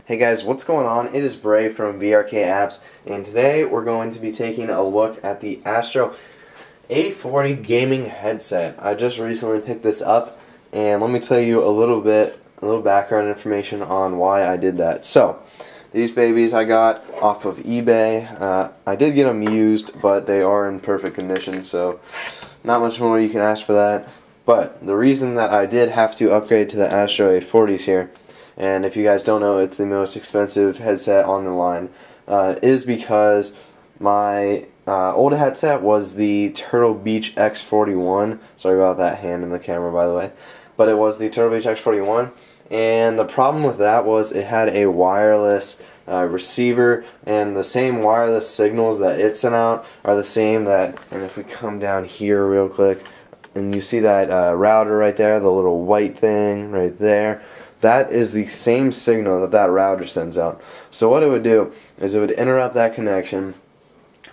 Hey guys, what's going on? It is Bray from VRKapps, and today we're going to be taking a look at the Astro A40 gaming headset. I just recently picked this up, and let me tell you a little background information on why I did that. So, these babies I got off of eBay. I did get them used, but they are in perfect condition, so not much more you can ask for that. But the reason that I did have to upgrade to the Astro A40s here, and if you guys don't know, it's the most expensive headset on the line, is because my old headset was the Turtle Beach X41. Sorry about that hand in the camera, by the way. But it was the Turtle Beach X41, and the problem with that was it had a wireless receiver, and the same wireless signals that it sent out are the same that, and if we come down here real quick, and you see that router right there, the little white thing right there, that is the same signal that that router sends out. So what it would do is it would interrupt that connection,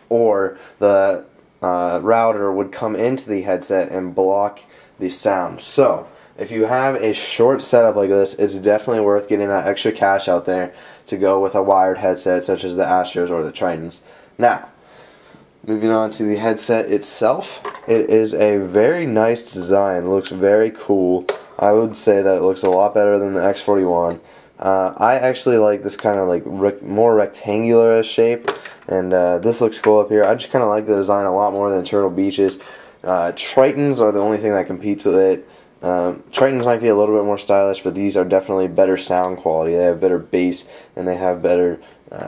or the router would come into the headset and block the sound. So if you have a short setup like this, it's definitely worth getting that extra cash out there to go with a wired headset such as the Astros or the Tritons. Now, moving on to the headset itself, it is a very nice design. It looks very cool. I would say that it looks a lot better than the X41. I actually like this kind of like more rectangular shape, and this looks cool up here. I just kind of like the design a lot more than Turtle Beach's. Tritons are the only thing that competes with it. Tritons might be a little bit more stylish, but these are definitely better sound quality. They have better bass, and they have better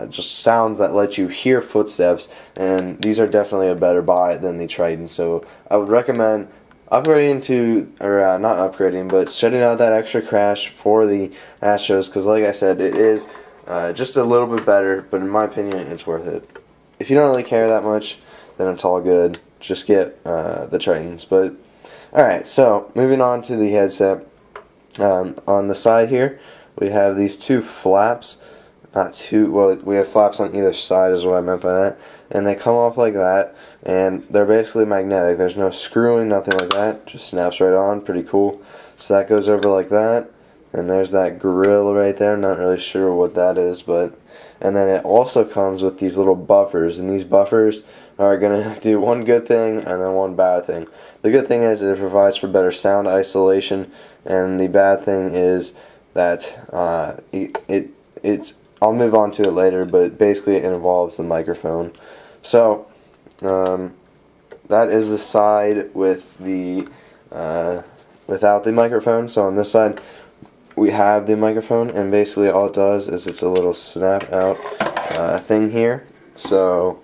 just sounds that let you hear footsteps, and these are definitely a better buy than the Triton. So I would recommend upgrading to, or not upgrading, but shutting out that extra cash for the Astros, because like I said, it is just a little bit better, but in my opinion, it's worth it. If you don't really care that much, then it's all good. Just get the Tritons. But alright, so moving on to the headset. On the side here, we have these two flaps. Well, we have flaps on either side is what I meant by that. And they come off like that, and they're basically magnetic. There's no screwing, nothing like that. Just snaps right on. Pretty cool. So that goes over like that. And there's that grill right there. Not really sure what that is, but... And then it also comes with these little buffers, and these buffers are going to do one good thing and then one bad thing. The good thing is it provides for better sound isolation, and the bad thing is that it's I'll move on to it later, but basically it involves the microphone. So that is the side with the without the microphone. So on this side we have the microphone, and basically all it does is it's a little snap out thing here. So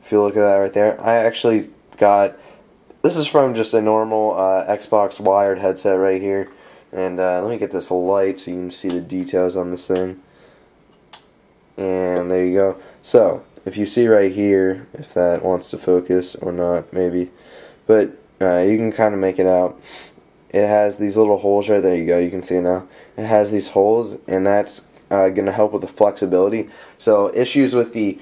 if you look at that right there, I actually got, this is from just a normal Xbox wired headset right here, and let me get this light so you can see the details on this thing. And there you go. So if you see right here, if that wants to focus or not, maybe, but you can kind of make it out. It has these little holes right there. You go. You can see it now. It has these holes, and that's going to help with the flexibility. So issues with the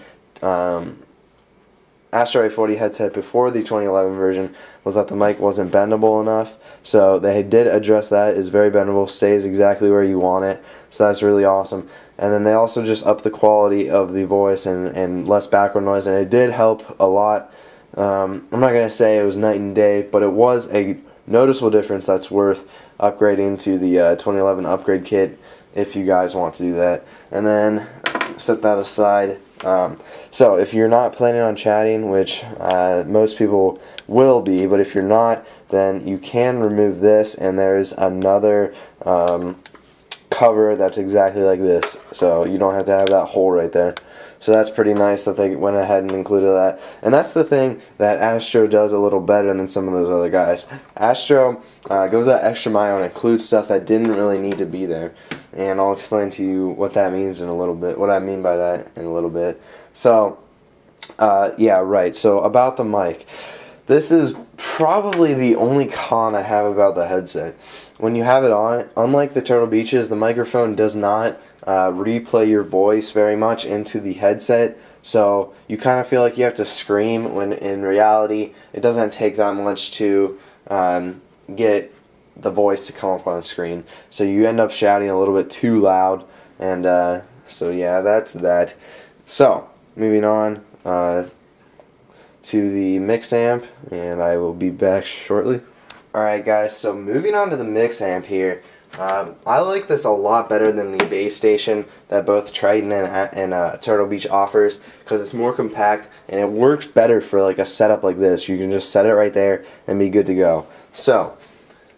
Astro A40 headset before the 2011 version was that the mic wasn't bendable enough. So they did address that. It's very bendable, stays exactly where you want it. So that's really awesome. And then they also just upped the quality of the voice and less background noise, and it did help a lot. I'm not going to say it was night and day, but it was a noticeable difference that's worth upgrading to the 2011 upgrade kit if you guys want to do that. And then set that aside. So if you're not planning on chatting, which most people will be, but if you're not, then you can remove this, and there's another cover that's exactly like this, so you don't have to have that hole right there. So that's pretty nice that they went ahead and included that. And that's the thing that Astro does a little better than some of those other guys. Astro goes that extra mile and includes stuff that didn't really need to be there. And I'll explain to you what that means in a little bit, what I mean by that in a little bit. So, yeah, right. So about the mic. This is probably the only con I have about the headset. When you have it on, unlike the Turtle Beaches, the microphone does not replay your voice very much into the headset, so you kind of feel like you have to scream, when in reality it doesn't take that much to get the voice to come up on the screen. So you end up shouting a little bit too loud, And so yeah, that's that. So moving on to the Mixamp, and I will be back shortly. Alright guys, so moving on to the Mixamp here. I like this a lot better than the base station that both Triton and Turtle Beach offers, because it's more compact and it works better for like a setup like this. You can just set it right there and be good to go. So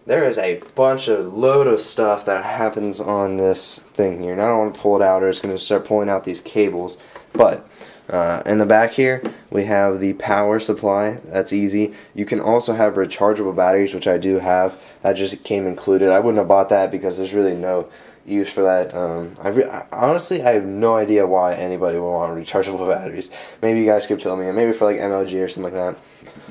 there is a load of stuff that happens on this thing here, and I don't want to pull it out or it's going to start pulling out these cables, but in the back here we have the power supply. That's easy. You can also have rechargeable batteries, which I do have. That just came included. I wouldn't have bought that because there's really no use for that. Honestly, I have no idea why anybody would want rechargeable batteries. Maybe you guys could fill me in. Maybe for like MLG or something like that.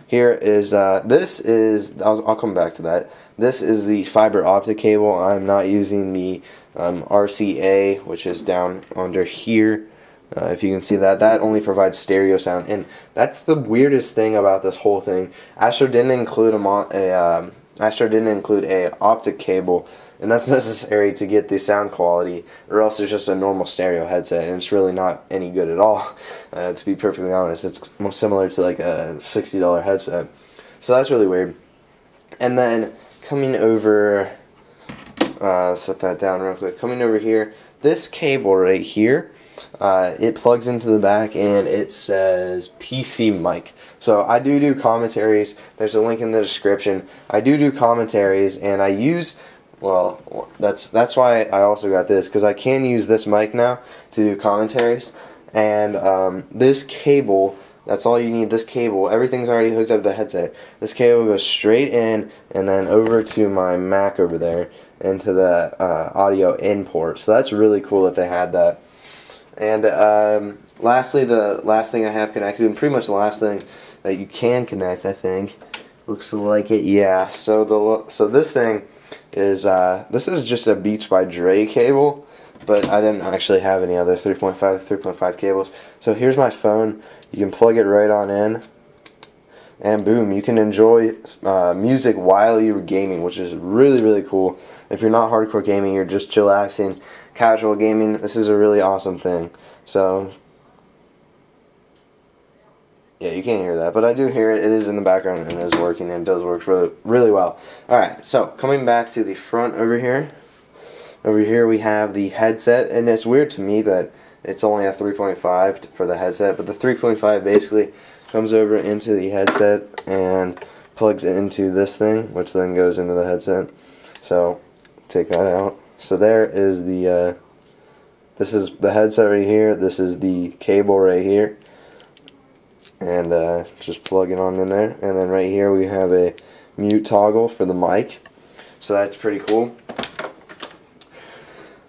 Here is, I'll come back to that. This is the fiber optic cable. I'm not using the RCA, which is down under here. If you can see that, that only provides stereo sound, and that's the weirdest thing about this whole thing. Astro didn't include a optic cable, and that's necessary to get the sound quality, or else it's just a normal stereo headset, and it's really not any good at all. To be perfectly honest, it's more similar to like a $60 headset, so that's really weird. And then coming over, set that down real quick. Coming over here, this cable right here. It plugs into the back and it says PC mic. So I do commentaries. There's a link in the description. I do commentaries, and I use, well, that's why I also got this, because I can use this mic now to do commentaries. And this cable, that's all you need. This cable, everything's already hooked up to the headset. This cable goes straight in and then over to my Mac over there into the audio in port. So that's really cool that they had that. And lastly, the last thing I have connected, and pretty much the last thing that you can connect, I think, looks like it. Yeah. So this thing is this is just a Beats by Dre cable, but I didn't actually have any other 3.5 to 3.5 cables. So here's my phone. You can plug it right on in, and boom, you can enjoy music while you're gaming, which is really cool. If you're not hardcore gaming, you're just chillaxing, casual gaming, this is a really awesome thing. So yeah, you can't hear that, but I do hear it. It is in the background and it is working, and it does work really well. Alright, so coming back to the front over here. Over here we have the headset, and it's weird to me that it's only a 3.5 for the headset, but the 3.5 basically comes over into the headset and plugs into this thing, which then goes into the headset. So take that out. So there is the this is the headset right here, this is the cable right here, and just plug it on in there. And then right here we have a mute toggle for the mic, so that's pretty cool.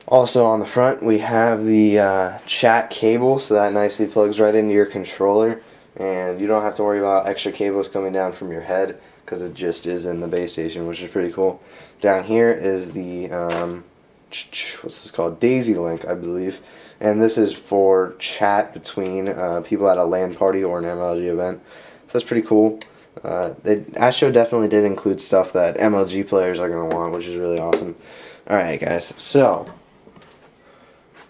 Also on the front we have the chat cable, so that nicely plugs right into your controller, and you don't have to worry about extra cables coming down from your head, because it just is in the base station, which is pretty cool. Down here is the what's this called? Daisy Link, I believe, and this is for chat between people at a LAN party or an MLG event. So that's pretty cool. Astro definitely did include stuff that MLG players are going to want, which is really awesome. Alright guys, so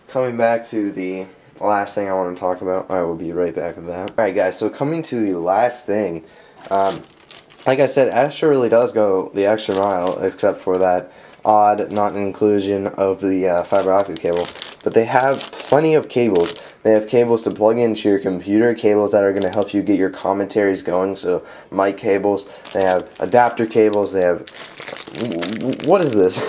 coming back to the last thing I want to talk about, I will be right back with that. Alright guys, so coming to the last thing, like I said, Astro really does go the extra mile, except for that odd non-inclusion of the fiber optic cable. But they have plenty of cables. They have cables to plug into your computer, cables that are going to help you get your commentaries going, so mic cables. They have adapter cables. They have... what is this?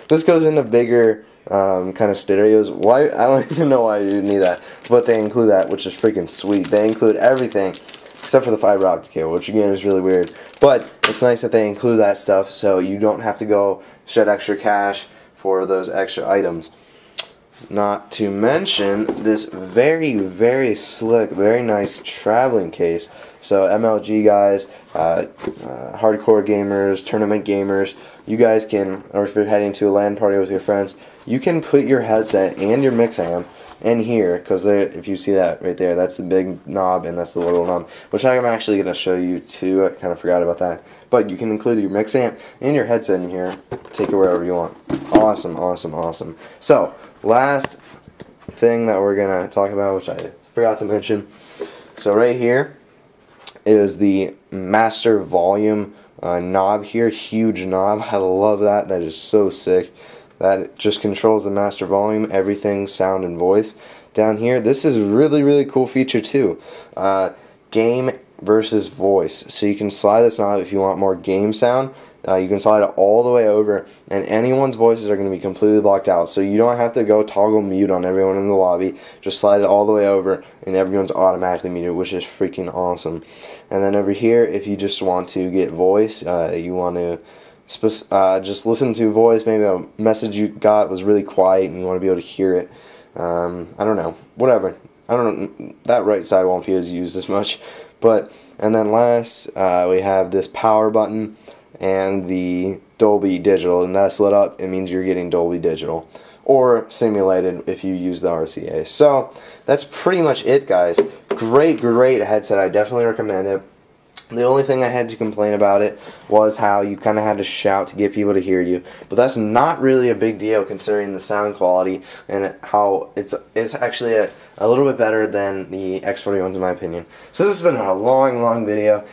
This goes into bigger kind of stereos. Why? I don't even know why you need that, but they include that, which is freaking sweet. They include everything except for the fiber optic cable, which again is really weird. But it's nice that they include that stuff, so you don't have to go shed extra cash for those extra items. Not to mention this very slick, very nice traveling case. So MLG guys, hardcore gamers, tournament gamers, you guys can, or if you're heading to a LAN party with your friends, you can put your headset and your Mixamp in here, because if you see that right there, that's the big knob and that's the little knob, which I'm actually going to show you too. I kind of forgot about that. But you can include your Mixamp and your headset in here, take it wherever you want. Awesome. So last thing that we're going to talk about, which I forgot to mention. So right here is the master volume knob here. Huge knob. I love that. That is so sick. That just controls the master volume, everything, sound and voice. Down here, this is a really cool feature too. Game versus voice. So you can slide this knob if you want more game sound. You can slide it all the way over, and anyone's voices are going to be completely locked out. So you don't have to go toggle mute on everyone in the lobby. Just slide it all the way over, and everyone's automatically muted, which is freaking awesome. And then over here, if you just want to get voice, you want to just listen to voice. Maybe a message you got was really quiet, and you want to be able to hear it. I don't know. Whatever. I don't know. That right side won't be as used as much. And then last, we have this power button and the Dolby Digital, and that's lit up. It means you're getting Dolby Digital or simulated if you use the RCA. So that's pretty much it, guys. Great headset. I definitely recommend it. The only thing I had to complain about it was how you kind of had to shout to get people to hear you. But that's not really a big deal considering the sound quality and how it's actually a little bit better than the X41s in my opinion. So this has been a long video.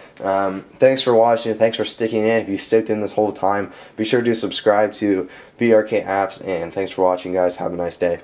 Thanks for watching. Thanks for sticking in. If you sticked in this whole time, be sure to subscribe to VRKapps, and thanks for watching, guys. Have a nice day.